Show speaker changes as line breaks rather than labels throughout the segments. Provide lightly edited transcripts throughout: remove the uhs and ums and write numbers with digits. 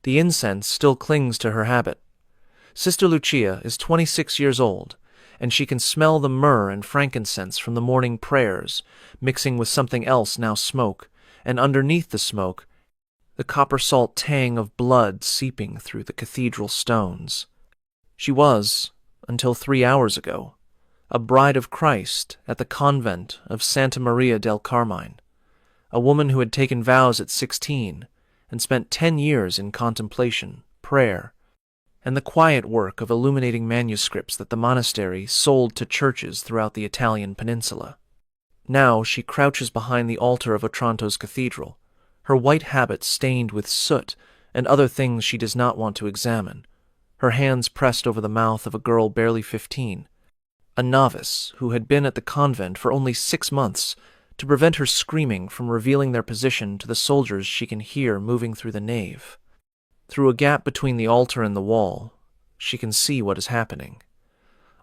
The incense still clings to her habit. Sister Lucia is 26 years old, and she can smell the myrrh and frankincense from the morning prayers, mixing with something else now smoke, and underneath the smoke, the copper salt tang of blood seeping through the cathedral stones. She was, until 3 hours ago, a bride of Christ at the convent of Santa Maria del Carmine, a woman who had taken vows at 16 and spent 10 years in contemplation, prayer, and the quiet work of illuminating manuscripts that the monastery sold to churches throughout the Italian peninsula. Now she crouches behind the altar of Otranto's cathedral, her white habit stained with soot and other things she does not want to examine, her hands pressed over the mouth of a girl barely 15, a novice who had been at the convent for only 6 months, to prevent her screaming from revealing their position to the soldiers she can hear moving through the nave. Through a gap between the altar and the wall, she can see what is happening.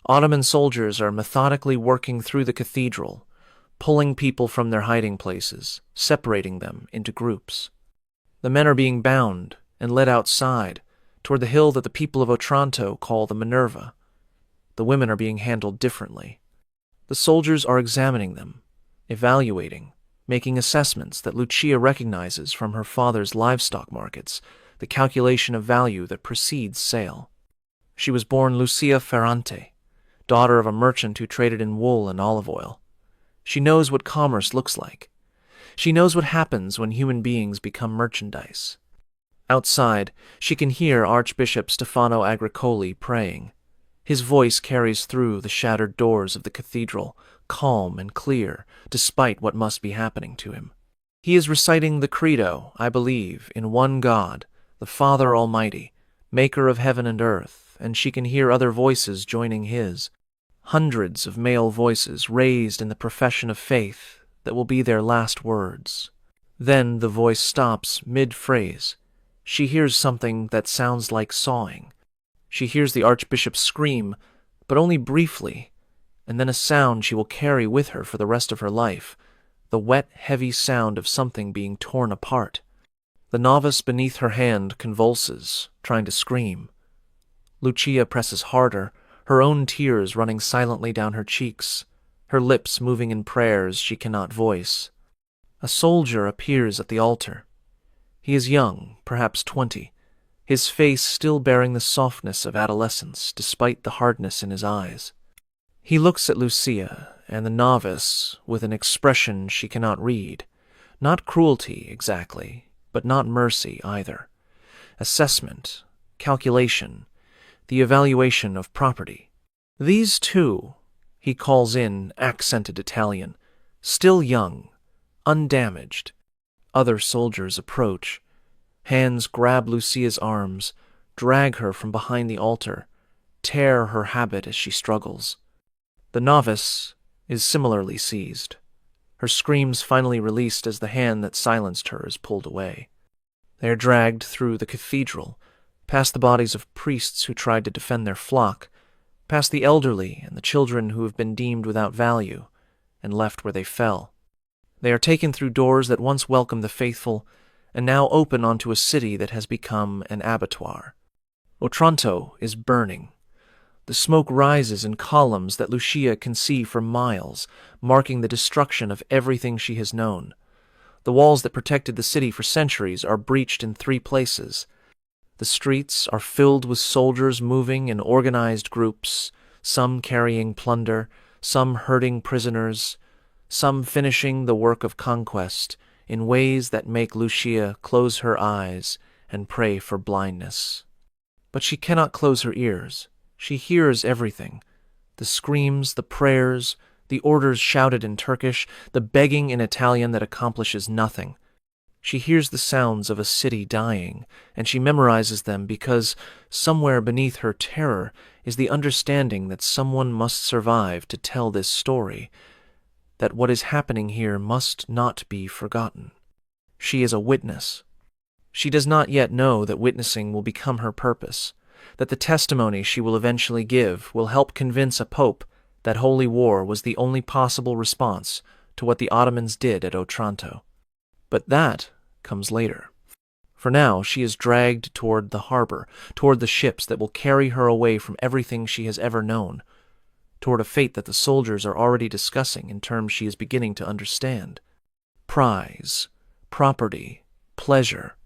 Ottoman soldiers are methodically working through the cathedral, pulling people from their hiding places, separating them into groups. The men are being bound and led outside, toward the hill that the people of Otranto call the Minerva. The women are being handled differently. The soldiers are examining them, evaluating, making assessments that Lucia recognizes from her father's livestock markets, the calculation of value that precedes sale. She was born Lucia Ferrante, daughter of a merchant who traded in wool and olive oil. She knows what commerce looks like. She knows what happens when human beings become merchandise. Outside, she can hear Archbishop Stefano Agricoli praying. His voice carries through the shattered doors of the cathedral, calm and clear, despite what must be happening to him. He is reciting the Credo, I believe, in one God, the Father Almighty, maker of heaven and earth, and she can hear other voices joining his. Hundreds of male voices raised in the profession of faith that will be their last words. Then the voice stops mid-phrase. She hears something that sounds like sawing. She hears the Archbishop scream, but only briefly, and then a sound she will carry with her for the rest of her life, the wet, heavy sound of something being torn apart. The novice beneath her hand convulses, trying to scream. Lucia presses harder, her own tears running silently down her cheeks, her lips moving in prayers she cannot voice. A soldier appears at the altar. He is young, perhaps 20, his face still bearing the softness of adolescence despite the hardness in his eyes. He looks at Lucia and the novice with an expression she cannot read, not cruelty exactly, but not mercy either. Assessment, calculation, the evaluation of property. These two, he calls in accented Italian, still young, undamaged. Other soldiers approach. Hands grab Lucia's arms, drag her from behind the altar, tear her habit as she struggles. The novice is similarly seized, her screams finally released as the hand that silenced her is pulled away. They are dragged through the cathedral, past the bodies of priests who tried to defend their flock, past the elderly and the children who have been deemed without value, and left where they fell. They are taken through doors that once welcomed the faithful, and now open onto a city that has become an abattoir. Otranto is burning. The smoke rises in columns that Lucia can see for miles, marking the destruction of everything she has known. The walls that protected the city for centuries are breached in 3 places. The streets are filled with soldiers moving in organized groups, some carrying plunder, some herding prisoners, some finishing the work of conquest in ways that make Lucia close her eyes and pray for blindness. But she cannot close her ears. She hears everything. The screams, the prayers, the orders shouted in Turkish, the begging in Italian that accomplishes nothing. She hears the sounds of a city dying, and she memorizes them because somewhere beneath her terror is the understanding that someone must survive to tell this story, that what is happening here must not be forgotten. She is a witness. She does not yet know that witnessing will become her purpose, that the testimony she will eventually give will help convince a pope that holy war was the only possible response to what the Ottomans did at Otranto. But that comes later. For now, she is dragged toward the harbor, toward the ships that will carry her away from everything she has ever known, toward a fate that the soldiers are already discussing in terms she is beginning to understand. Prize, property, pleasure.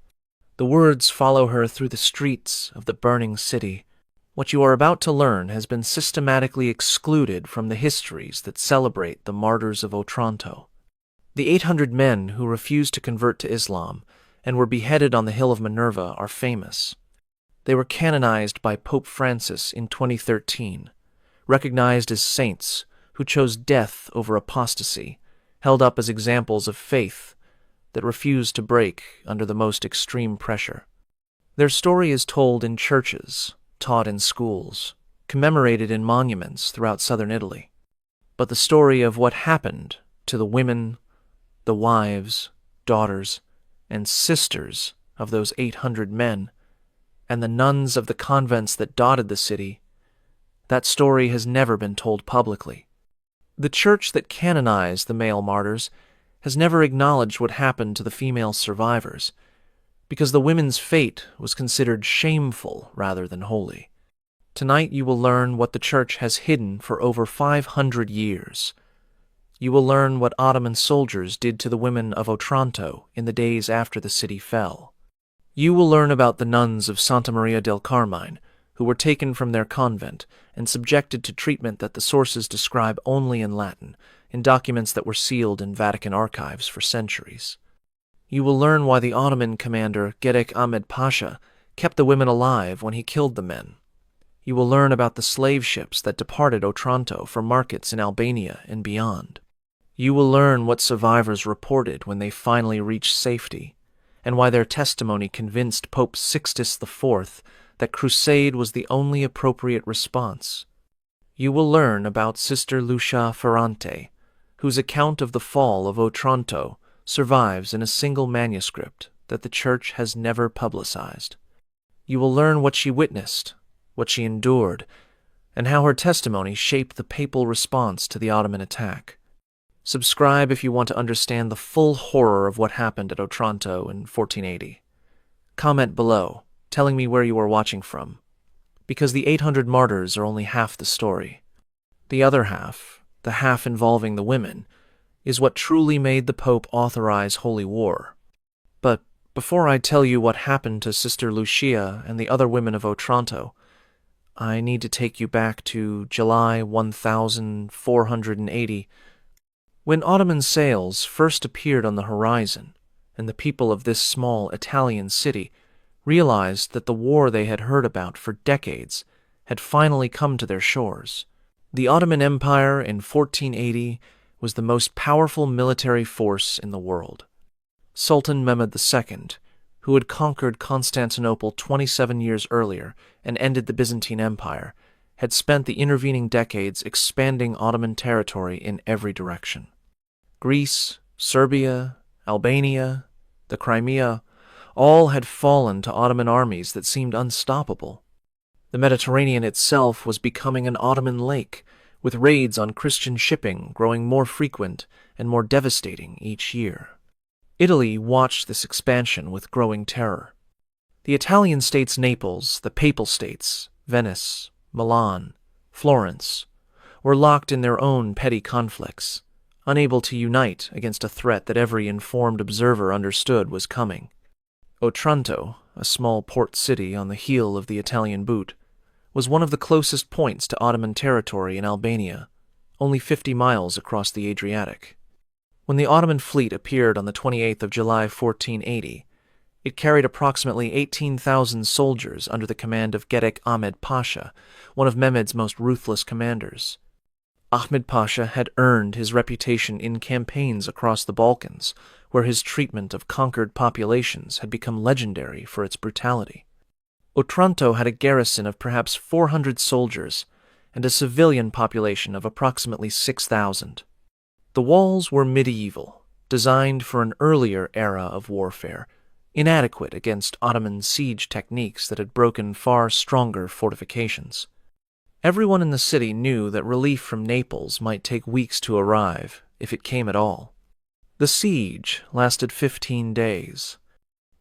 The words follow her through the streets of the burning city. What you are about to learn has been systematically excluded from the histories that celebrate the martyrs of Otranto. The 800 men who refused to convert to Islam and were beheaded on the Hill of Minerva are famous. They were canonized by Pope Francis in 2013, recognized as saints who chose death over apostasy, held up as examples of faith that refused to break under the most extreme pressure. Their story is told in churches, taught in schools, commemorated in monuments throughout southern Italy. But the story of what happened to the women, the wives, daughters, and sisters of those 800 men, and the nuns of the convents that dotted the city, that story has never been told publicly. The church that canonized the male martyrs has never acknowledged what happened to the female survivors, because the women's fate was considered shameful rather than holy. Tonight you will learn what the church has hidden for over 500 years. You will learn what Ottoman soldiers did to the women of Otranto in the days after the city fell. You will learn about the nuns of Santa Maria del Carmine, who were taken from their convent and subjected to treatment that the sources describe only in Latin, in documents that were sealed in Vatican archives for centuries. You will learn why the Ottoman commander Gedek Ahmed Pasha kept the women alive when he killed the men. You will learn about the slave ships that departed Otranto for markets in Albania and beyond. You will learn what survivors reported when they finally reached safety, and why their testimony convinced Pope Sixtus IV that crusade was the only appropriate response. You will learn about Sister Lucia Ferrante, whose account of the fall of Otranto survives in a single manuscript that the Church has never publicized. You will learn what she witnessed, what she endured, and how her testimony shaped the papal response to the Ottoman attack. Subscribe if you want to understand the full horror of what happened at Otranto in 1480. Comment below, telling me where you are watching from, because the 800 martyrs are only half the story. The other half, the half involving the women, is what truly made the Pope authorize holy war. But before I tell you what happened to Sister Lucia and the other women of Otranto, I need to take you back to July 1480, when Ottoman sails first appeared on the horizon, and the people of this small Italian city realized that the war they had heard about for decades had finally come to their shores. The Ottoman Empire in 1480 was the most powerful military force in the world. Sultan Mehmed II, who had conquered Constantinople 27 years earlier and ended the Byzantine Empire, had spent the intervening decades expanding Ottoman territory in every direction. Greece, Serbia, Albania, the Crimea, all had fallen to Ottoman armies that seemed unstoppable. The Mediterranean itself was becoming an Ottoman lake, with raids on Christian shipping growing more frequent and more devastating each year. Italy watched this expansion with growing terror. The Italian states Naples, the Papal States, Venice, Milan, Florence, were locked in their own petty conflicts, unable to unite against a threat that every informed observer understood was coming. Otranto, a small port city on the heel of the Italian boot, was one of the closest points to Ottoman territory in Albania, only 50 miles across the Adriatic. When the Ottoman fleet appeared on the 28th of July 1480, it carried approximately 18,000 soldiers under the command of Gedek Ahmed Pasha, one of Mehmed's most ruthless commanders. Ahmed Pasha had earned his reputation in campaigns across the Balkans, where his treatment of conquered populations had become legendary for its brutality. Otranto had a garrison of perhaps 400 soldiers and a civilian population of approximately 6,000. The walls were medieval, designed for an earlier era of warfare, inadequate against Ottoman siege techniques that had broken far stronger fortifications. Everyone in the city knew that relief from Naples might take weeks to arrive, if it came at all. The siege lasted 15 days.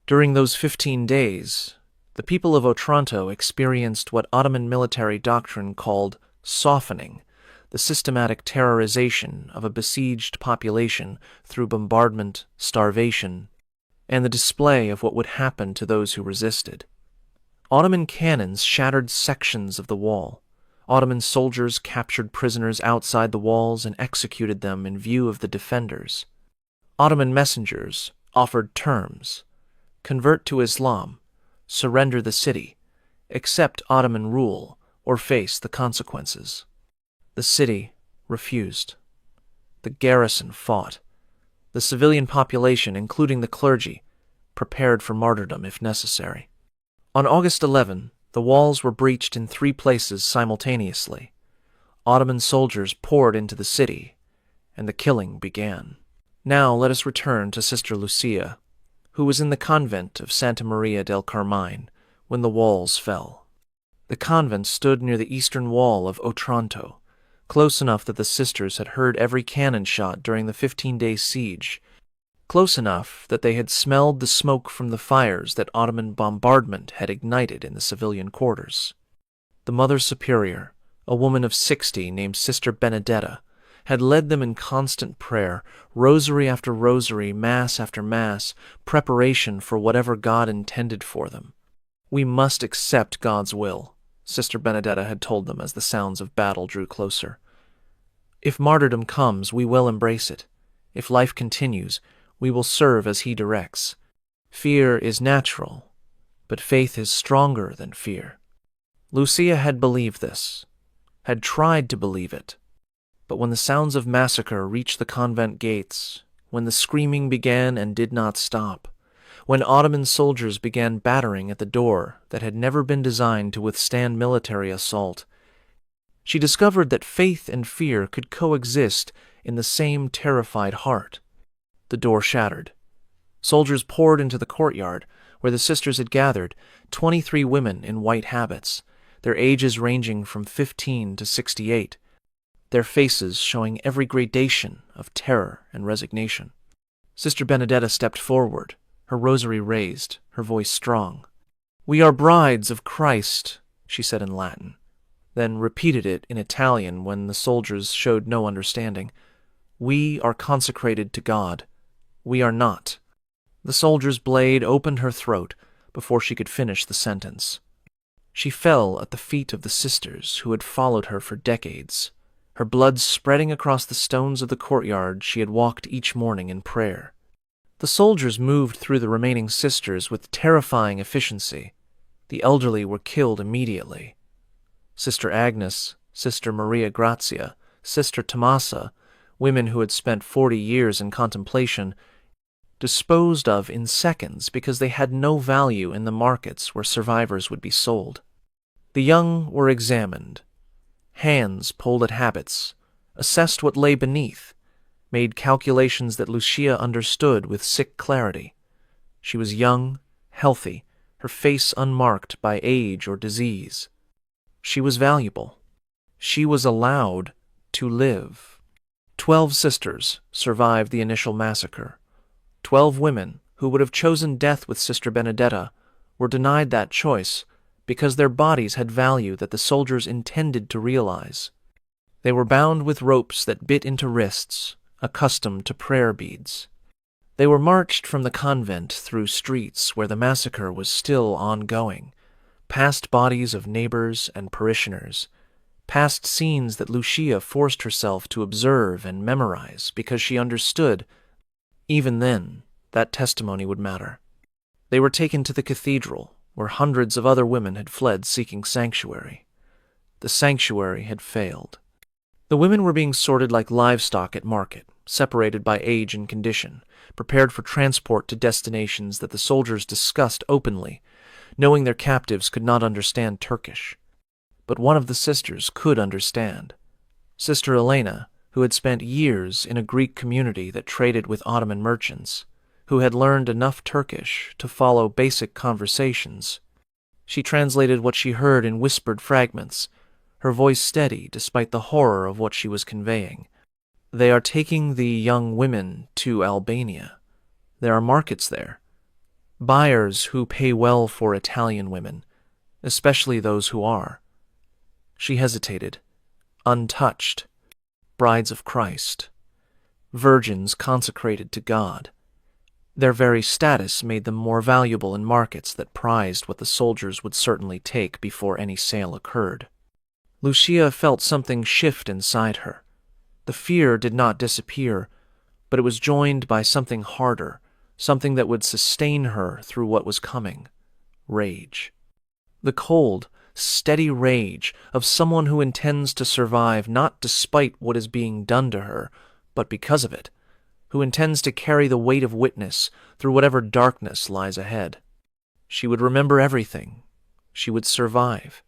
During those 15 days, the people of Otranto experienced what Ottoman military doctrine called softening, the systematic terrorization of a besieged population through bombardment, starvation, and the display of what would happen to those who resisted. Ottoman cannons shattered sections of the wall. Ottoman soldiers captured prisoners outside the walls and executed them in view of the defenders. Ottoman messengers offered terms: convert to Islam, surrender the city, accept Ottoman rule, or face the consequences. The city refused. The garrison fought. The civilian population, including the clergy, prepared for martyrdom if necessary. On August 11, the walls were breached in 3 places simultaneously. Ottoman soldiers poured into the city, and the killing began. Now let us return to Sister Lucia, who was in the convent of Santa Maria del Carmine when the walls fell. The convent stood near the eastern wall of Otranto, close enough that the sisters had heard every cannon shot during the 15-day siege, close enough that they had smelled the smoke from the fires that Ottoman bombardment had ignited in the civilian quarters. The Mother Superior, a woman of 60 named Sister Benedetta, had led them in constant prayer, rosary after rosary, mass after mass, preparation for whatever God intended for them. "We must accept God's will," Sister Benedetta had told them as the sounds of battle drew closer. "If martyrdom comes, we will embrace it. If life continues, we will serve as He directs. Fear is natural, but faith is stronger than fear." Lucia had believed this, had tried to believe it. But when the sounds of massacre reached the convent gates, when the screaming began and did not stop, when Ottoman soldiers began battering at the door that had never been designed to withstand military assault, she discovered that faith and fear could coexist in the same terrified heart. The door shattered. Soldiers poured into the courtyard where the sisters had gathered, 23 women in white habits, their ages ranging from 15 to 68, their faces showing every gradation of terror and resignation. Sister Benedetta stepped forward, her rosary raised, her voice strong. "We are brides of Christ," she said in Latin, then repeated it in Italian when the soldiers showed no understanding. "We are consecrated to God. We are not." The soldier's blade opened her throat before she could finish the sentence. She fell at the feet of the sisters who had followed her for decades, her blood spreading across the stones of the courtyard she had walked each morning in prayer. The soldiers moved through the remaining sisters with terrifying efficiency. The elderly were killed immediately. Sister Agnes, Sister Maria Grazia, Sister Tomasa, women who had spent 40 years in contemplation, disposed of in seconds because they had no value in the markets where survivors would be sold. The young were examined. Hands pulled at habits, assessed what lay beneath, made calculations that Lucia understood with sick clarity. She was young, healthy, her face unmarked by age or disease. She was valuable. She was allowed to live. 12 sisters survived the initial massacre. 12 women who would have chosen death with Sister Benedetta were denied that choice because their bodies had value that the soldiers intended to realize. They were bound with ropes that bit into wrists, accustomed to prayer beads. They were marched from the convent through streets where the massacre was still ongoing, past bodies of neighbors and parishioners, past scenes that Lucia forced herself to observe and memorize because she understood, even then, that testimony would matter. They were taken to the cathedral, where hundreds of other women had fled seeking sanctuary. The sanctuary had failed. The women were being sorted like livestock at market, separated by age and condition, prepared for transport to destinations that the soldiers discussed openly, knowing their captives could not understand Turkish. But one of the sisters could understand. Sister Elena, who had spent years in a Greek community that traded with Ottoman merchants, who had learned enough Turkish to follow basic conversations. She translated what she heard in whispered fragments, her voice steady despite the horror of what she was conveying. "They are taking the young women to Albania. There are markets there. Buyers who pay well for Italian women, especially those who are. She hesitated. Untouched. Brides of Christ. Virgins consecrated to God. Their very status made them more valuable in markets that prized what the soldiers would certainly take before any sale occurred. Lucia felt something shift inside her. The fear did not disappear, but it was joined by something harder, something that would sustain her through what was coming. Rage. The cold, steady rage of someone who intends to survive not despite what is being done to her, but because of it, who intends to carry the weight of witness through whatever darkness lies ahead. She would remember everything. She would survive.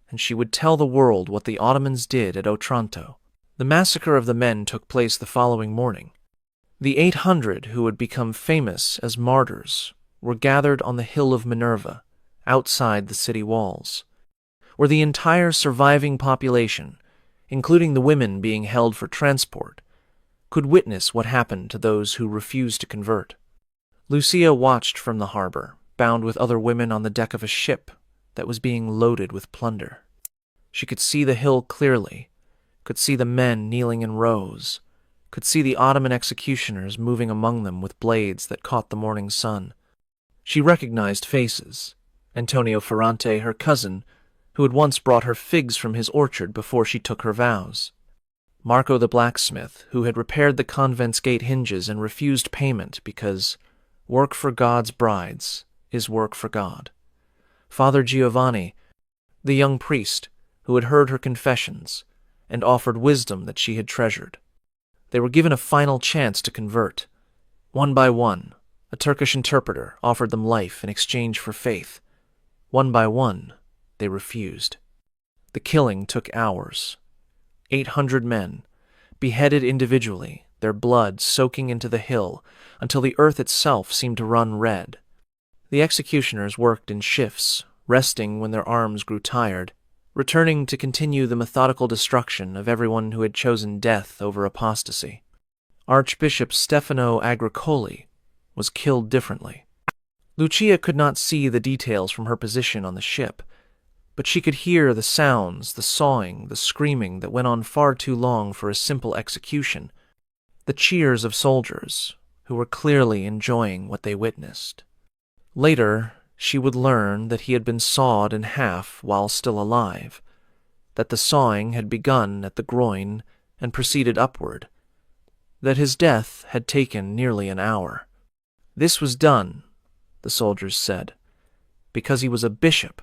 And she would tell the world what the Ottomans did at Otranto. The massacre of the men took place the following morning. The 800 who would become famous as martyrs were gathered on the hill of Minerva, outside the city walls, where the entire surviving population, including the women being held for transport, could witness what happened to those who refused to convert. Lucia watched from the harbor, bound with other women on the deck of a ship that was being loaded with plunder. She could see the hill clearly, could see the men kneeling in rows, could see the Ottoman executioners moving among them with blades that caught the morning sun. She recognized faces. Antonio Ferrante, her cousin, who had once brought her figs from his orchard before she took her vows. Marco the blacksmith, who had repaired the convent's gate hinges and refused payment because work for God's brides is work for God. Father Giovanni, the young priest, who had heard her confessions and offered wisdom that she had treasured. They were given a final chance to convert. One by one, a Turkish interpreter offered them life in exchange for faith. One by one, they refused. The killing took hours. 800 men, beheaded individually, their blood soaking into the hill until the earth itself seemed to run red. The executioners worked in shifts, resting when their arms grew tired, returning to continue the methodical destruction of everyone who had chosen death over apostasy. Archbishop Stefano Agricoli was killed differently. Lucia could not see the details from her position on the ship, but she could hear the sounds, the sawing, the screaming that went on far too long for a simple execution, the cheers of soldiers who were clearly enjoying what they witnessed. Later, she would learn that he had been sawed in half while still alive, that the sawing had begun at the groin and proceeded upward, that his death had taken nearly an hour. This was done, the soldiers said, because he was a bishop,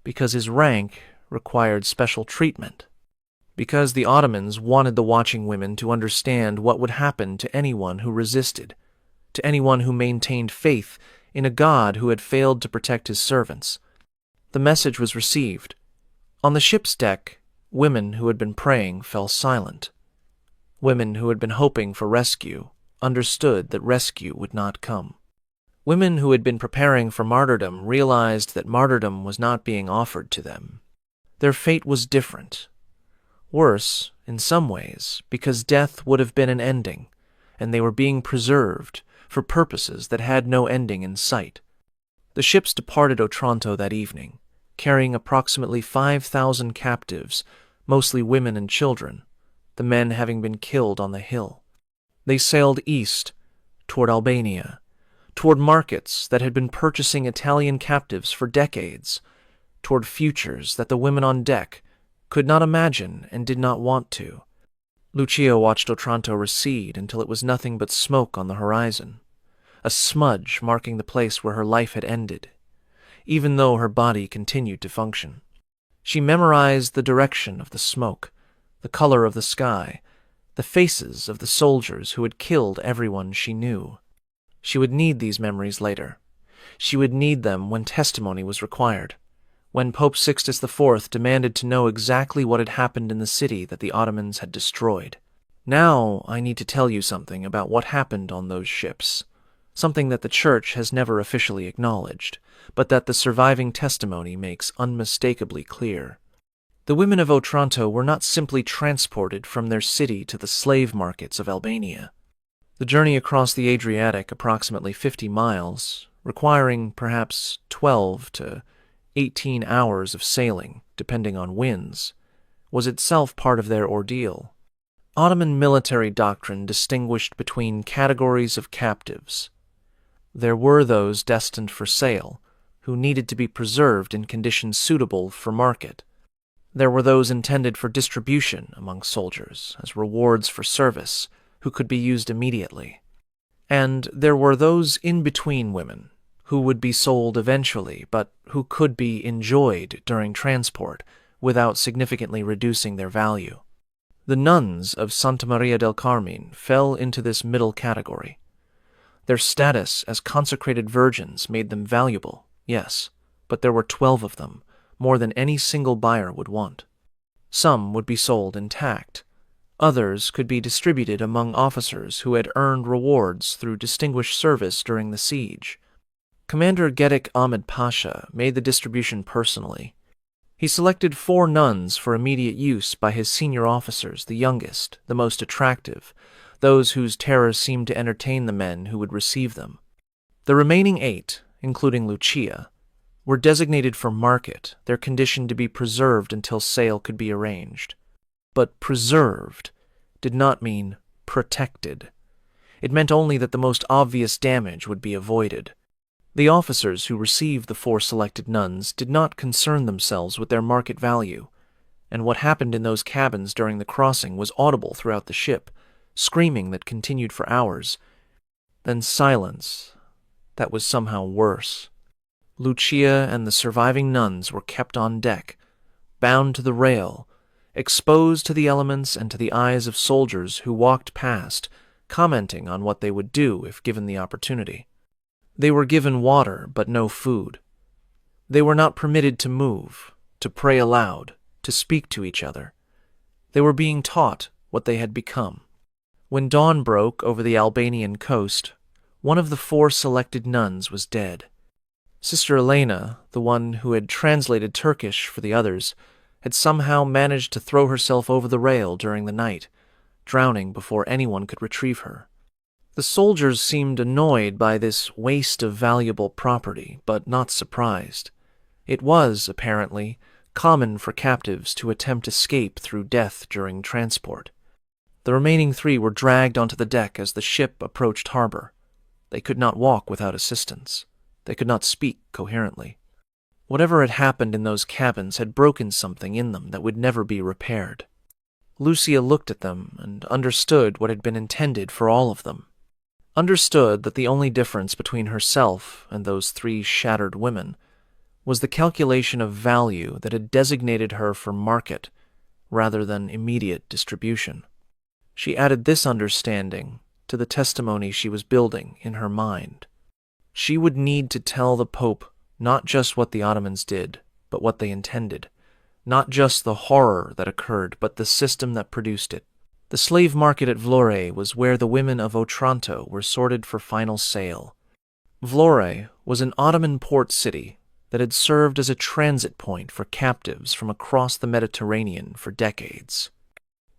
because his rank required special treatment, because the Ottomans wanted the watching women to understand what would happen to anyone who resisted, to anyone who maintained faith in a God who had failed to protect his servants. The message was received. On the ship's deck, women who had been praying fell silent. Women who had been hoping for rescue understood that rescue would not come. Women who had been preparing for martyrdom realized that martyrdom was not being offered to them. Their fate was different. Worse, in some ways, because death would have been an ending, and they were being preserved for purposes that had no ending in sight. The ships departed Otranto that evening, carrying approximately 5,000 captives, mostly women and children, the men having been killed on the hill. They sailed east, toward Albania, toward markets that had been purchasing Italian captives for decades, toward futures that the women on deck could not imagine and did not want to. Lucia watched Otranto recede until it was nothing but smoke on the horizon, a smudge marking the place where her life had ended, even though her body continued to function. She memorized the direction of the smoke, the color of the sky, the faces of the soldiers who had killed everyone she knew. She would need these memories later. She would need them when testimony was required, when Pope Sixtus IV demanded to know exactly what had happened in the city that the Ottomans had destroyed. Now I need to tell you something about what happened on those ships, something that the Church has never officially acknowledged, but that the surviving testimony makes unmistakably clear. The women of Otranto were not simply transported from their city to the slave markets of Albania. The journey across the Adriatic, approximately 50 miles, requiring perhaps 12 to 18 hours of sailing, depending on winds, was itself part of their ordeal. Ottoman military doctrine distinguished between categories of captives. There were those destined for sale, who needed to be preserved in conditions suitable for market. There were those intended for distribution among soldiers as rewards for service, who could be used immediately. And there were those in-between women, who would be sold eventually, but who could be enjoyed during transport without significantly reducing their value. The nuns of Santa Maria del Carmine fell into this middle category. Their status as consecrated virgins made them valuable, yes, but there were 12 of them, more than any single buyer would want. Some would be sold intact. Others could be distributed among officers who had earned rewards through distinguished service during the siege. Commander Gedik Ahmed Pasha made the distribution personally. He selected 4 nuns for immediate use by his senior officers, the youngest, the most attractive, those whose terrors seemed to entertain the men who would receive them. The remaining 8, including Lucia, were designated for market, their condition to be preserved until sale could be arranged. But preserved did not mean protected. It meant only that the most obvious damage would be avoided. The officers who received the 4 selected nuns did not concern themselves with their market value, and what happened in those cabins during the crossing was audible throughout the ship, screaming that continued for hours. Then silence that was somehow worse. Lucia and the surviving nuns were kept on deck, bound to the rail, exposed to the elements and to the eyes of soldiers who walked past, commenting on what they would do if given the opportunity. They were given water, but no food. They were not permitted to move, to pray aloud, to speak to each other. They were being taught what they had become. When dawn broke over the Albanian coast, one of the 4 selected nuns was dead. Sister Elena, the one who had translated Turkish for the others, had somehow managed to throw herself over the rail during the night, drowning before anyone could retrieve her. The soldiers seemed annoyed by this waste of valuable property, but not surprised. It was, apparently, common for captives to attempt escape through death during transport. The remaining 3 were dragged onto the deck as the ship approached harbor. They could not walk without assistance. They could not speak coherently. Whatever had happened in those cabins had broken something in them that would never be repaired. Lucia looked at them and understood what had been intended for all of them. Understood that the only difference between herself and those 3 shattered women was the calculation of value that had designated her for market rather than immediate distribution. She added this understanding to the testimony she was building in her mind. She would need to tell the Pope not just what the Ottomans did, but what they intended, not just the horror that occurred, but the system that produced it. The slave market at Vlore was where the women of Otranto were sorted for final sale. Vlore was an Ottoman port city that had served as a transit point for captives from across the Mediterranean for decades.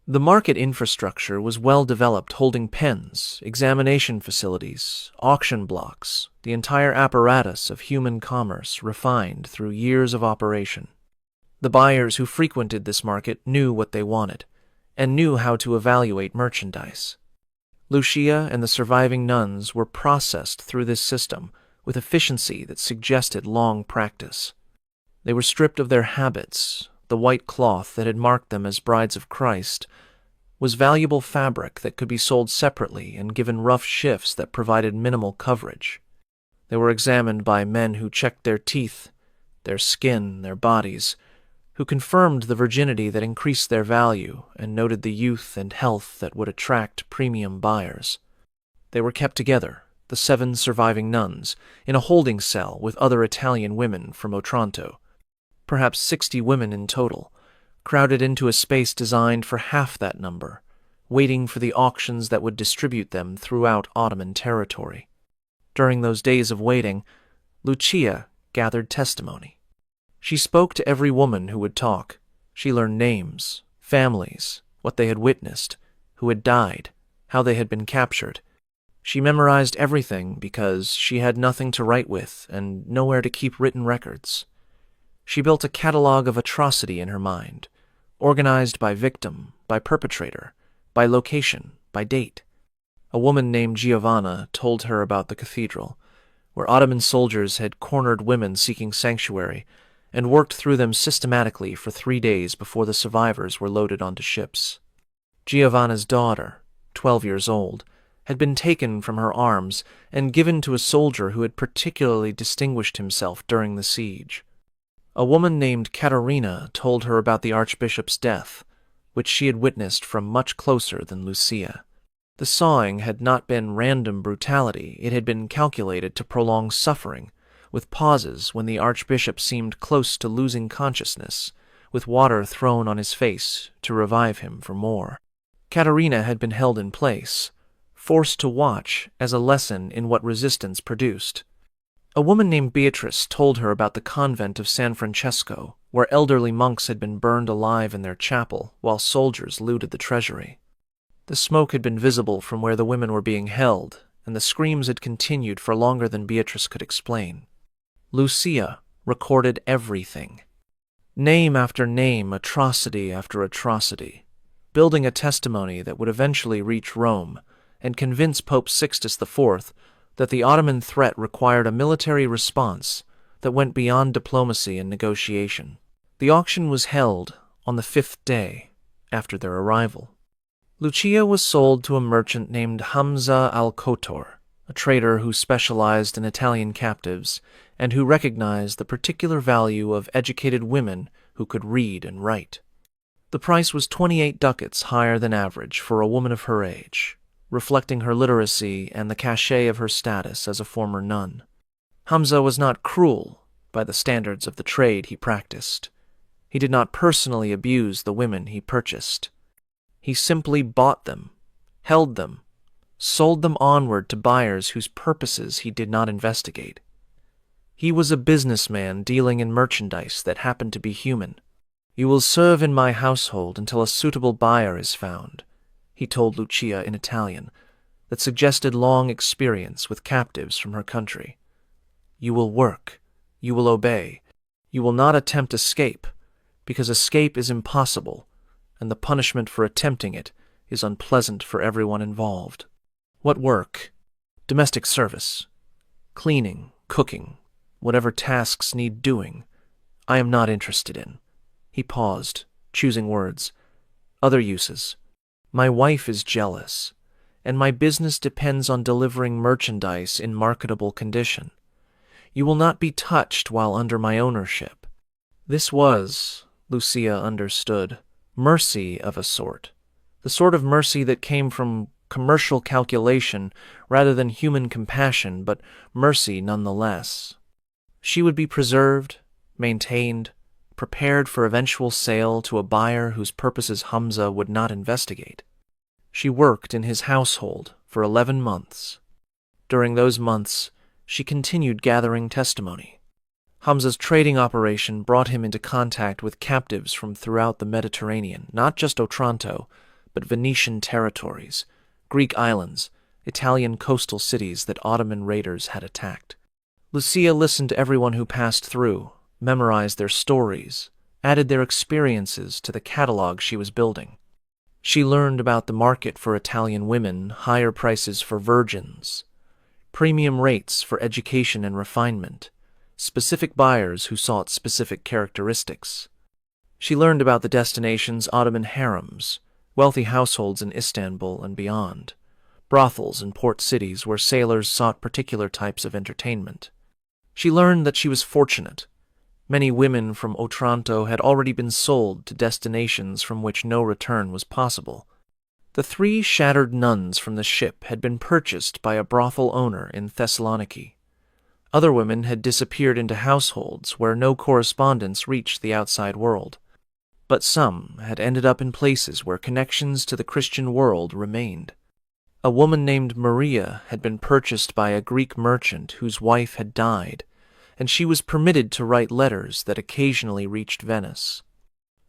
The market infrastructure was well developed, holding pens, examination facilities, auction blocks, the entire apparatus of human commerce refined through years of operation. The buyers who frequented this market knew what they wanted, and knew how to evaluate merchandise. Lucia and the surviving nuns were processed through this system with efficiency that suggested long practice. They were stripped of their habits. The white cloth that had marked them as brides of Christ was valuable fabric that could be sold separately and given rough shifts that provided minimal coverage. They were examined by men who checked their teeth, their skin, their bodies, who confirmed the virginity that increased their value and noted the youth and health that would attract premium buyers. They were kept together, the 7 surviving nuns, in a holding cell with other Italian women from Otranto, perhaps 60 women in total, crowded into a space designed for half that number, waiting for the auctions that would distribute them throughout Ottoman territory. During those days of waiting, Lucia gathered testimony. She spoke to every woman who would talk. She learned names, families, what they had witnessed, who had died, how they had been captured. She memorized everything because she had nothing to write with and nowhere to keep written records. She built a catalog of atrocity in her mind, organized by victim, by perpetrator, by location, by date. A woman named Giovanna told her about the cathedral, where Ottoman soldiers had cornered women seeking sanctuary and worked through them systematically for 3 days before the survivors were loaded onto ships. Giovanna's daughter, 12 years old, had been taken from her arms and given to a soldier who had particularly distinguished himself during the siege. A woman named Caterina told her about the archbishop's death, which she had witnessed from much closer than Lucia. The sawing had not been random brutality, it had been calculated to prolong suffering, with pauses when the archbishop seemed close to losing consciousness, with water thrown on his face to revive him for more. Caterina had been held in place, forced to watch as a lesson in what resistance produced. A woman named Beatrice told her about the convent of San Francesco, where elderly monks had been burned alive in their chapel while soldiers looted the treasury. The smoke had been visible from where the women were being held, and the screams had continued for longer than Beatrice could explain. Lucia recorded everything. Name after name, atrocity after atrocity, building a testimony that would eventually reach Rome and convince Pope Sixtus IV that the Ottoman threat required a military response that went beyond diplomacy and negotiation. The auction was held on the 5th day after their arrival. Lucia was sold to a merchant named Hamza al-Kotor, a trader who specialized in Italian captives and who recognized the particular value of educated women who could read and write. The price was 28 ducats higher than average for a woman of her age, reflecting her literacy and the cachet of her status as a former nun. Hamza was not cruel by the standards of the trade he practiced. He did not personally abuse the women he purchased. He simply bought them, held them, sold them onward to buyers whose purposes he did not investigate. He was a businessman dealing in merchandise that happened to be human. "You will serve in my household until a suitable buyer is found," he told Lucia in Italian, that suggested long experience with captives from her country. "You will work. You will obey. You will not attempt escape, because escape is impossible, and the punishment for attempting it is unpleasant for everyone involved." What work? Domestic service. Cleaning, cooking, whatever tasks need doing, I am not interested in. He paused, choosing words. Other uses. My wife is jealous, and my business depends on delivering merchandise in marketable condition. You will not be touched while under my ownership. This was, Lucia understood, mercy of a sort. The sort of mercy that came from commercial calculation rather than human compassion, but mercy nonetheless. She would be preserved, maintained, prepared for eventual sale to a buyer whose purposes Hamza would not investigate. She worked in his household for 11 months. During those months, she continued gathering testimony. Hamza's trading operation brought him into contact with captives from throughout the Mediterranean, not just Otranto, but Venetian territories, Greek islands, Italian coastal cities that Ottoman raiders had attacked. Lucia listened to everyone who passed through, memorized their stories, added their experiences to the catalog she was building. She learned about the market for Italian women, higher prices for virgins, premium rates for education and refinement, specific buyers who sought specific characteristics. She learned about the destination's Ottoman harems, wealthy households in Istanbul and beyond, brothels in port cities where sailors sought particular types of entertainment. She learned that she was fortunate. Many women from Otranto had already been sold to destinations from which no return was possible. The 3 shattered nuns from the ship had been purchased by a brothel owner in Thessaloniki. Other women had disappeared into households where no correspondence reached the outside world. But some had ended up in places where connections to the Christian world remained. A woman named Maria had been purchased by a Greek merchant whose wife had died, and she was permitted to write letters that occasionally reached Venice.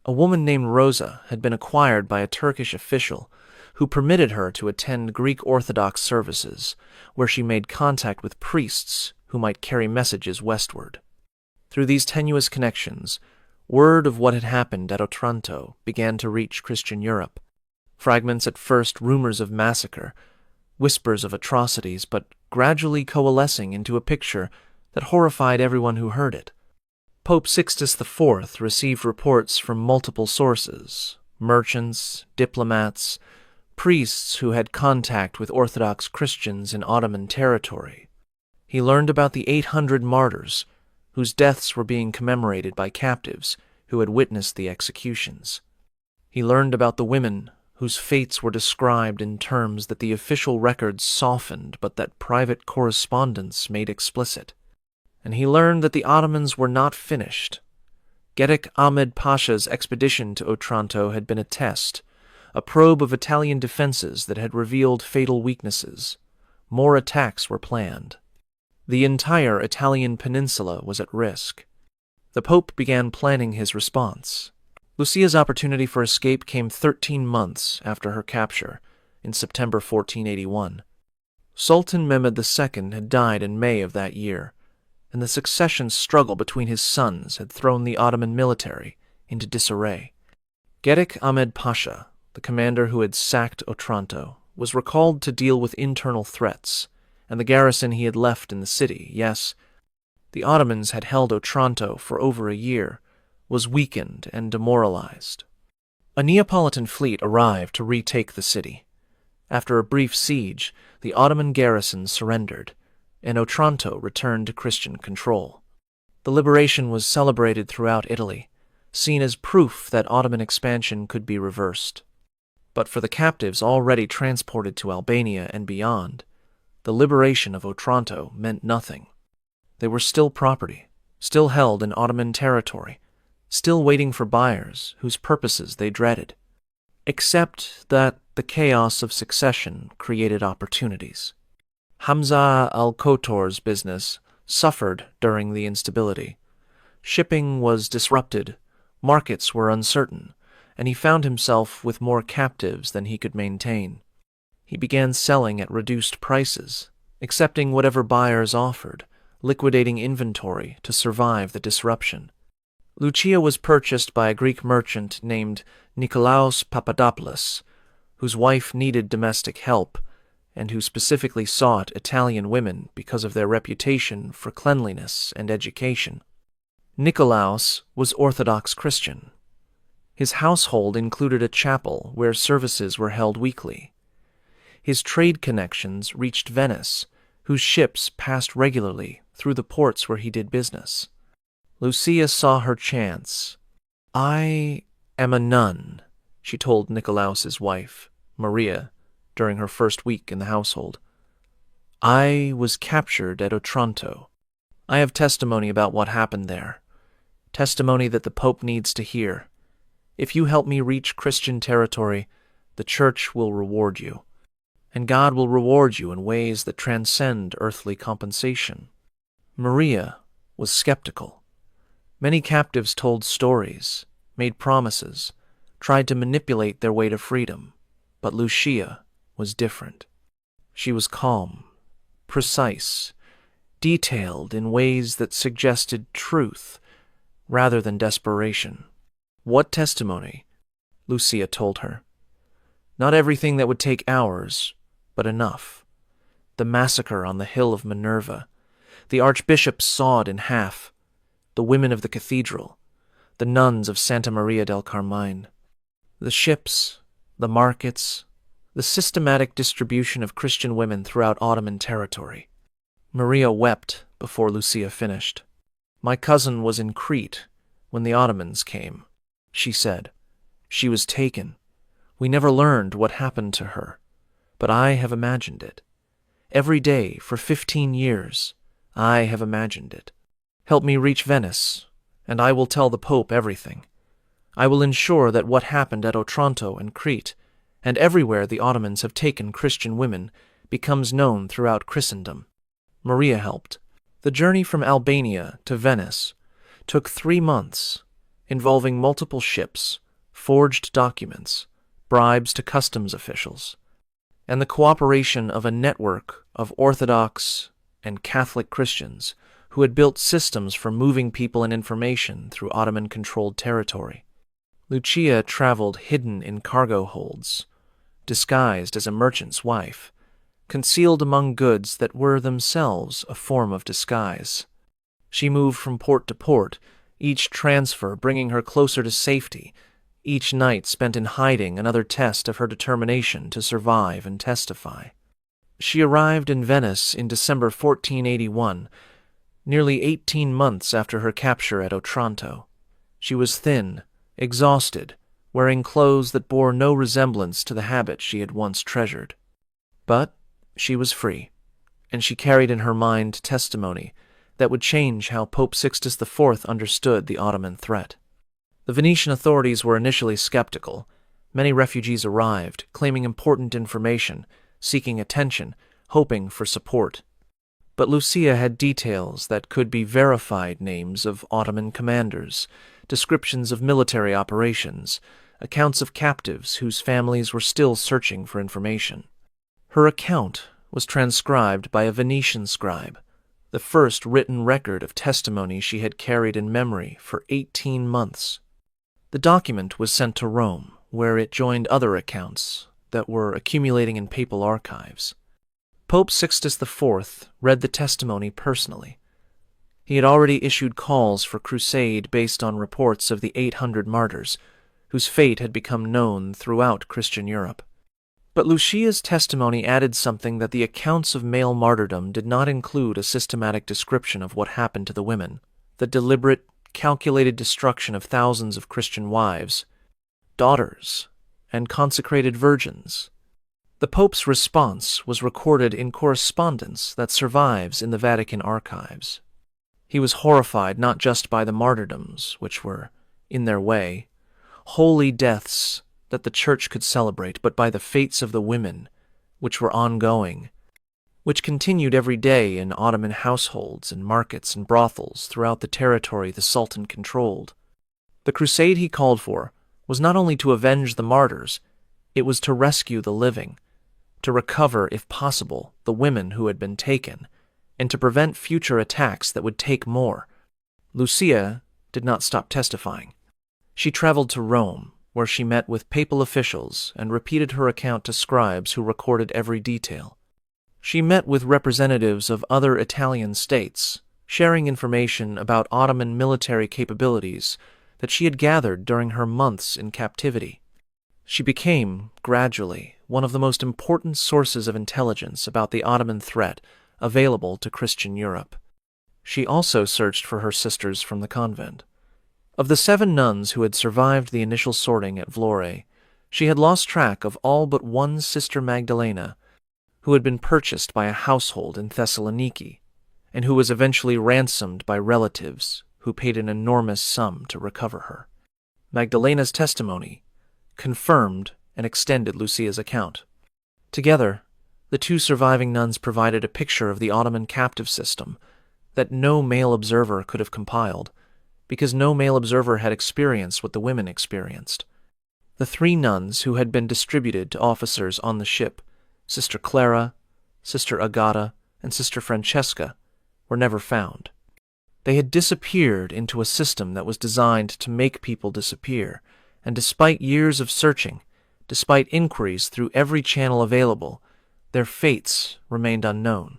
A woman named Rosa had been acquired by a Turkish official who permitted her to attend Greek Orthodox services, where she made contact with priests who might carry messages westward. Through these tenuous connections, word of what had happened at Otranto began to reach Christian Europe. Fragments at first rumors of massacre, whispers of atrocities, but gradually coalescing into a picture that horrified everyone who heard it. Pope Sixtus IV received reports from multiple sources: merchants, diplomats, priests who had contact with Orthodox Christians in Ottoman territory. He learned about the 800 martyrs, whose deaths were being commemorated by captives who had witnessed the executions. He learned about the women whose fates were described in terms that the official records softened but that private correspondence made explicit. And he learned that the Ottomans were not finished. Gedik Ahmed Pasha's expedition to Otranto had been a test, a probe of Italian defenses that had revealed fatal weaknesses. More attacks were planned. The entire Italian peninsula was at risk. The Pope began planning his response. Lucia's opportunity for escape came 13 months after her capture, in September 1481. Sultan Mehmed II had died in May of that year, and the succession struggle between his sons had thrown the Ottoman military into disarray. Gedik Ahmed Pasha, the commander who had sacked Otranto, was recalled to deal with internal threats, and the garrison he had left in the city, yes, the Ottomans had held Otranto for over a year, was weakened and demoralized. A Neapolitan fleet arrived to retake the city. After a brief siege, the Ottoman garrison surrendered, and Otranto returned to Christian control. The liberation was celebrated throughout Italy, seen as proof that Ottoman expansion could be reversed. But for the captives already transported to Albania and beyond, the liberation of Otranto meant nothing. They were still property, still held in Ottoman territory, still waiting for buyers whose purposes they dreaded, except that the chaos of succession created opportunities. Hamza al-Kotor's business suffered during the instability. Shipping was disrupted, markets were uncertain, and he found himself with more captives than he could maintain. He began selling at reduced prices, accepting whatever buyers offered, liquidating inventory to survive the disruption. Lucia was purchased by a Greek merchant named Nikolaos Papadopoulos, whose wife needed domestic help, and who specifically sought Italian women because of their reputation for cleanliness and education. Nikolaos was Orthodox Christian. His household included a chapel where services were held weekly. His trade connections reached Venice, whose ships passed regularly through the ports where he did business. Lucia saw her chance. "I am a nun," she told Nikolaos's wife, Maria, during her first week in the household. "I was captured at Otranto. I have testimony about what happened there, testimony that the Pope needs to hear. If you help me reach Christian territory, the Church will reward you, and God will reward you in ways that transcend earthly compensation." Maria was skeptical. Many captives told stories, made promises, tried to manipulate their way to freedom, but Lucia was different. She was calm, precise, detailed in ways that suggested truth rather than desperation. "What testimony?" Lucia told her. "Not everything that would take hours, but enough. The massacre on the hill of Minerva, the archbishop sawed in half, the women of the cathedral, the nuns of Santa Maria del Carmine, the ships, the markets, the systematic distribution of Christian women throughout Ottoman territory." Maria wept before Lucia finished. "My cousin was in Crete when the Ottomans came," she said. "She was taken. We never learned what happened to her, but I have imagined it. Every day for 15 years, I have imagined it. Help me reach Venice, and I will tell the Pope everything. I will ensure that what happened at Otranto and Crete, and everywhere the Ottomans have taken Christian women, becomes known throughout Christendom." Maria helped. The journey from Albania to Venice took 3 months, involving multiple ships, forged documents, bribes to customs officials, and the cooperation of a network of Orthodox and Catholic Christians who had built systems for moving people and information through Ottoman-controlled territory. Lucia traveled hidden in cargo holds, disguised as a merchant's wife, concealed among goods that were themselves a form of disguise. She moved from port to port, each transfer bringing her closer to safety, each night spent in hiding another test of her determination to survive and testify. She arrived in Venice in December 1481, nearly 18 months after her capture at Otranto. She was thin, exhausted, wearing clothes that bore no resemblance to the habit she had once treasured. But she was free, and she carried in her mind testimony that would change how Pope Sixtus IV understood the Ottoman threat. The Venetian authorities were initially skeptical. Many refugees arrived, claiming important information, seeking attention, hoping for support. But Lucia had details that could be verified: names of Ottoman commanders, descriptions of military operations, accounts of captives whose families were still searching for information. Her account was transcribed by a Venetian scribe, the first written record of testimony she had carried in memory for 18 months. The document was sent to Rome, where it joined other accounts that were accumulating in papal archives. Pope Sixtus IV read the testimony personally. He had already issued calls for crusade based on reports of the 800 martyrs, whose fate had become known throughout Christian Europe. But Lucia's testimony added something that the accounts of male martyrdom did not include: a systematic description of what happened to the women, the deliberate, calculated destruction of thousands of Christian wives, daughters, and consecrated virgins. The Pope's response was recorded in correspondence that survives in the Vatican archives. He was horrified not just by the martyrdoms, which were, in their way, holy deaths that the Church could celebrate, but by the fates of the women, which were ongoing, which continued every day in Ottoman households and markets and brothels throughout the territory the Sultan controlled. The crusade he called for was not only to avenge the martyrs, it was to rescue the living, to recover, if possible, the women who had been taken, and to prevent future attacks that would take more. Lucia did not stop testifying. She traveled to Rome, where she met with papal officials and repeated her account to scribes who recorded every detail. She met with representatives of other Italian states, sharing information about Ottoman military capabilities that she had gathered during her months in captivity. She became, gradually, one of the most important sources of intelligence about the Ottoman threat available to Christian Europe. She also searched for her sisters from the convent. Of the 7 nuns who had survived the initial sorting at Vlore, she had lost track of all but one Sister Magdalena, who had been purchased by a household in Thessaloniki, and who was eventually ransomed by relatives who paid an enormous sum to recover her. Magdalena's testimony confirmed and extended Lucia's account. Together, the 2 surviving nuns provided a picture of the Ottoman captive system that no male observer could have compiled, because no male observer had experienced what the women experienced. The 3 nuns who had been distributed to officers on the ship, Sister Clara, Sister Agata, and Sister Francesca, were never found. They had disappeared into a system that was designed to make people disappear, and despite years of searching, despite inquiries through every channel available, their fates remained unknown.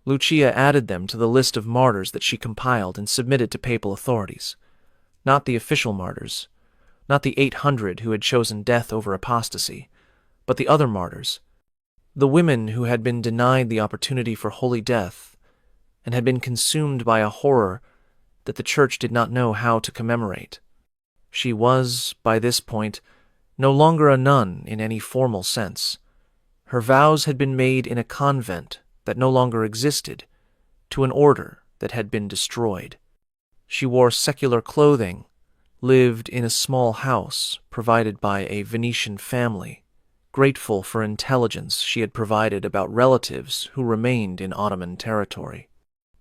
Lucia added them to the list of martyrs that she compiled and submitted to papal authorities. Not the official martyrs, not the 800 who had chosen death over apostasy, but the other martyrs, the women who had been denied the opportunity for holy death and had been consumed by a horror that the Church did not know how to commemorate. She was, by this point, no longer a nun in any formal sense. Her vows had been made in a convent that no longer existed, to an order that had been destroyed. She wore secular clothing, lived in a small house provided by a Venetian family, grateful for intelligence she had provided about relatives who remained in Ottoman territory.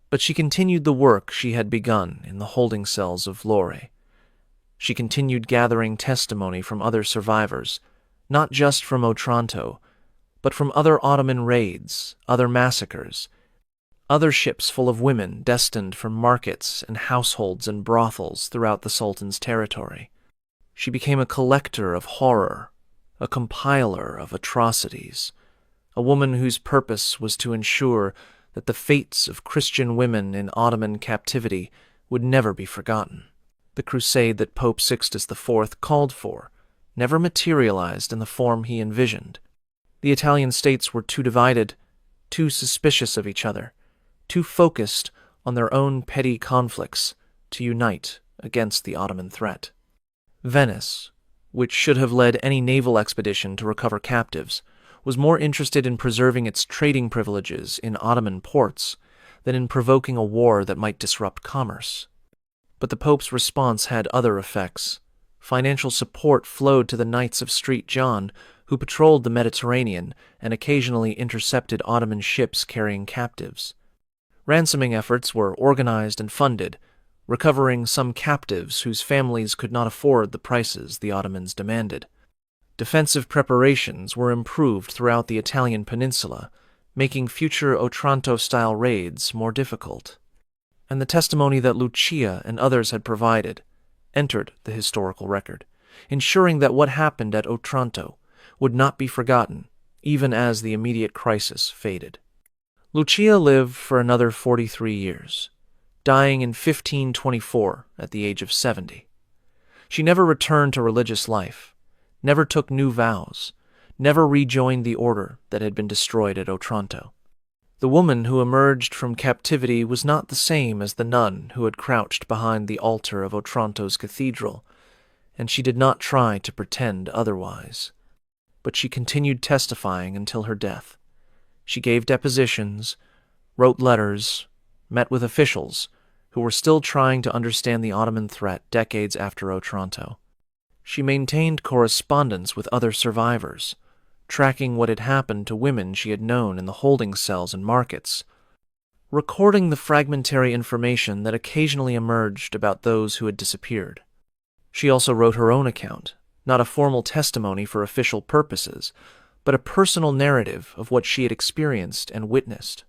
But she continued the work she had begun in the holding cells of Vlore. She continued gathering testimony from other survivors, not just from Otranto, but from other Ottoman raids, other massacres, other ships full of women destined for markets and households and brothels throughout the Sultan's territory. She became a collector of horror, a compiler of atrocities, a woman whose purpose was to ensure that the fates of Christian women in Ottoman captivity would never be forgotten. The crusade that Pope Sixtus IV called for never materialized in the form he envisioned. The Italian states were too divided, too suspicious of each other, too focused on their own petty conflicts to unite against the Ottoman threat. Venice, which should have led any naval expedition to recover captives, was more interested in preserving its trading privileges in Ottoman ports than in provoking a war that might disrupt commerce. But the Pope's response had other effects. Financial support flowed to the Knights of St. John, who patrolled the Mediterranean and occasionally intercepted Ottoman ships carrying captives. Ransoming efforts were organized and funded, recovering some captives whose families could not afford the prices the Ottomans demanded. Defensive preparations were improved throughout the Italian peninsula, making future Otranto-style raids more difficult. And the testimony that Lucia and others had provided entered the historical record, ensuring that what happened at Otranto would not be forgotten, even as the immediate crisis faded. Lucia lived for another 43 years, dying in 1524 at the age of 70. She never returned to religious life, never took new vows, never rejoined the order that had been destroyed at Otranto. The woman who emerged from captivity was not the same as the nun who had crouched behind the altar of Otranto's cathedral, and she did not try to pretend otherwise. But she continued testifying until her death. She gave depositions, wrote letters, met with officials who were still trying to understand the Ottoman threat decades after Otranto. She maintained correspondence with other survivors, tracking what had happened to women she had known in the holding cells and markets, recording the fragmentary information that occasionally emerged about those who had disappeared. She also wrote her own account, not a formal testimony for official purposes, but a personal narrative of what she had experienced and witnessed.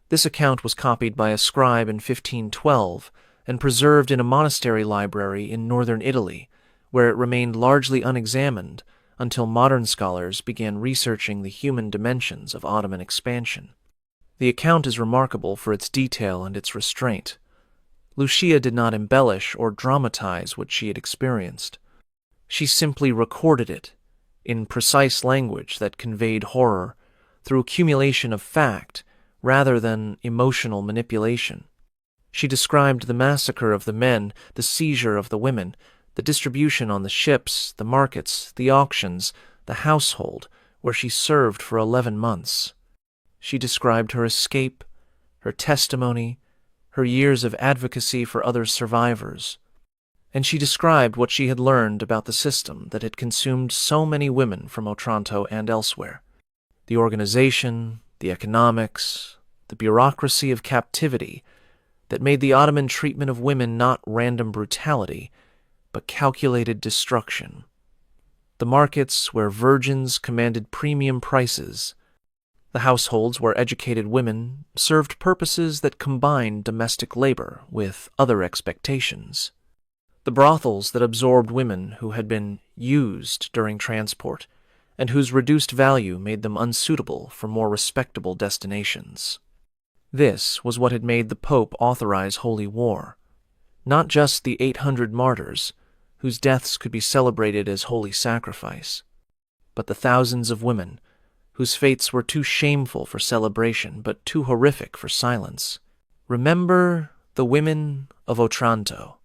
This account was copied by a scribe in 1512 and preserved in a monastery library in northern Italy, where it remained largely unexamined until modern scholars began researching the human dimensions of Ottoman expansion. The account is remarkable for its detail and its restraint. Lucia did not embellish or dramatize what she had experienced. She simply recorded it, in precise language that conveyed horror, through accumulation of fact rather than emotional manipulation. She described the massacre of the men, the seizure of the women, the distribution on the ships, the markets, the auctions, the household, where she served for 11 months. She described her escape, her testimony, her years of advocacy for other survivors, and she described what she had learned about the system that had consumed so many women from Otranto and elsewhere. The organization, the economics, the bureaucracy of captivity that made the Ottoman treatment of women not random brutality, but calculated destruction. The markets where virgins commanded premium prices, the households where educated women served purposes that combined domestic labor with other expectations. The brothels that absorbed women who had been used during transport and whose reduced value made them unsuitable for more respectable destinations. This was what had made the Pope authorize holy war, not just the 800 martyrs, whose deaths could be celebrated as holy sacrifice, but the thousands of women whose fates were too shameful for celebration but too horrific for silence. Remember the women of Otranto.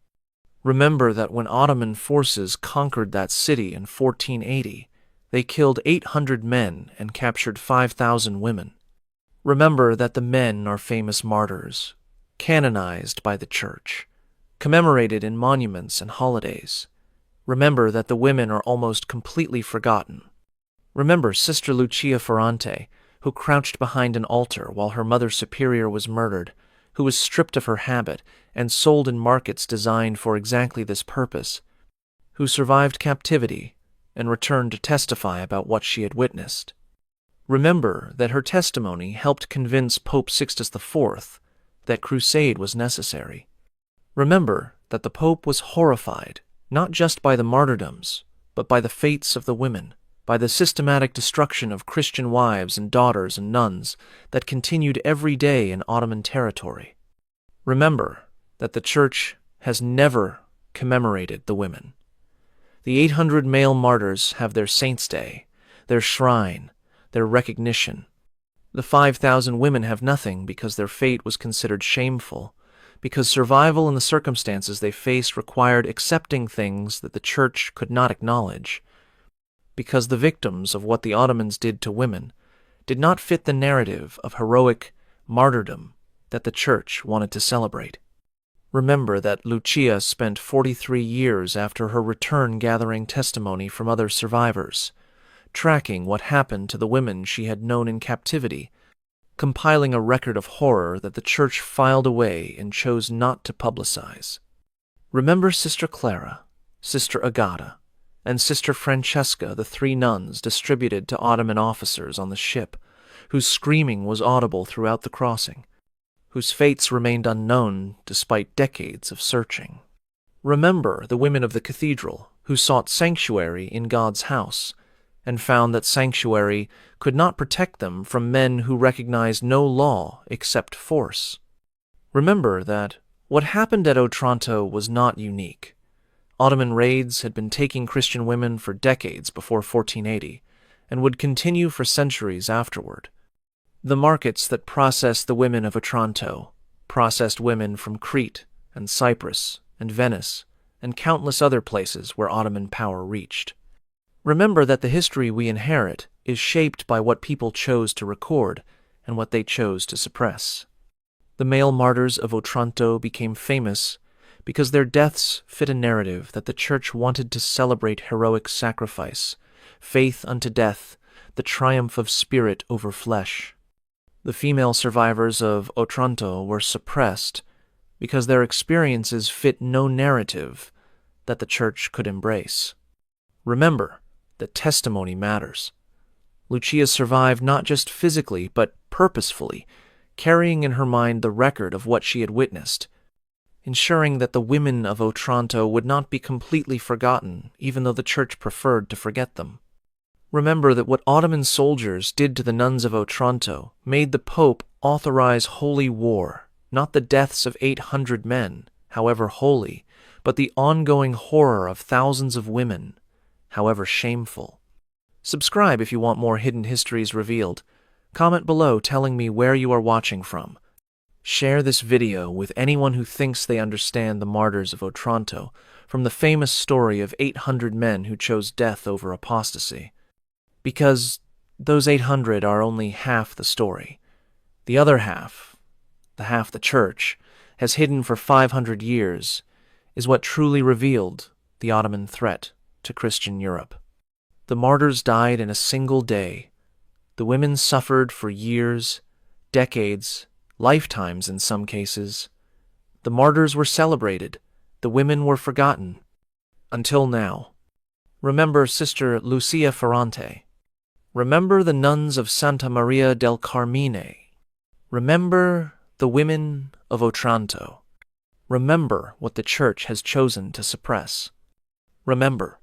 Remember that when Ottoman forces conquered that city in 1480, they killed 800 men and captured 5,000 women. Remember that the men are famous martyrs, canonized by the Church, commemorated in monuments and holidays. Remember that the women are almost completely forgotten. Remember Sister Lucia Ferrante, who crouched behind an altar while her Mother Superior was murdered, who was stripped of her habit and sold in markets designed for exactly this purpose, who survived captivity and returned to testify about what she had witnessed. Remember that her testimony helped convince Pope Sixtus IV that crusade was necessary. Remember that the Pope was horrified, not just by the martyrdoms, but by the fates of the women, by the systematic destruction of Christian wives and daughters and nuns that continued every day in Ottoman territory. Remember that the Church has never commemorated the women. The 800 male martyrs have their saints' day, their shrine, their recognition. The 5,000 women have nothing because their fate was considered shameful, because survival in the circumstances they faced required accepting things that the Church could not acknowledge, because the victims of what the Ottomans did to women did not fit the narrative of heroic martyrdom that the Church wanted to celebrate. Remember that Lucia spent 43 years after her return gathering testimony from other survivors, tracking what happened to the women she had known in captivity, compiling a record of horror that the Church filed away and chose not to publicize. Remember Sister Clara, Sister Agata, and Sister Francesca, the 3 nuns distributed to Ottoman officers on the ship, whose screaming was audible throughout the crossing, whose fates remained unknown despite decades of searching. Remember the women of the cathedral who sought sanctuary in God's house and found that sanctuary could not protect them from men who recognized no law except force. Remember that what happened at Otranto was not unique. Ottoman raids had been taking Christian women for decades before 1480 and would continue for centuries afterward. The markets that processed the women of Otranto processed women from Crete and Cyprus and Venice and countless other places where Ottoman power reached. Remember that the history we inherit is shaped by what people chose to record and what they chose to suppress. The male martyrs of Otranto became famous because their deaths fit a narrative that the Church wanted to celebrate heroic sacrifice, faith unto death, the triumph of spirit over flesh. The female survivors of Otranto were suppressed because their experiences fit no narrative that the Church could embrace. Remember that testimony matters. Lucia survived not just physically, but purposefully, carrying in her mind the record of what she had witnessed, ensuring that the women of Otranto would not be completely forgotten, even though the Church preferred to forget them. Remember that what Ottoman soldiers did to the nuns of Otranto made the Pope authorize holy war, not the deaths of 800 men, however holy, but the ongoing horror of thousands of women, however shameful. Subscribe if you want more hidden histories revealed. Comment below telling me where you are watching from. Share this video with anyone who thinks they understand the martyrs of Otranto from the famous story of 800 men who chose death over apostasy. Because those 800 are only half the story. The other half, the half the Church has hidden for 500 years, is what truly revealed the Ottoman threat to Christian Europe. The martyrs died in a single day. The women suffered for years, decades, lifetimes in some cases. The martyrs were celebrated. The women were forgotten. Until now. Remember Sister Lucia Ferrante. Remember the nuns of Santa Maria del Carmine. Remember the women of Otranto. Remember what the Church has chosen to suppress. Remember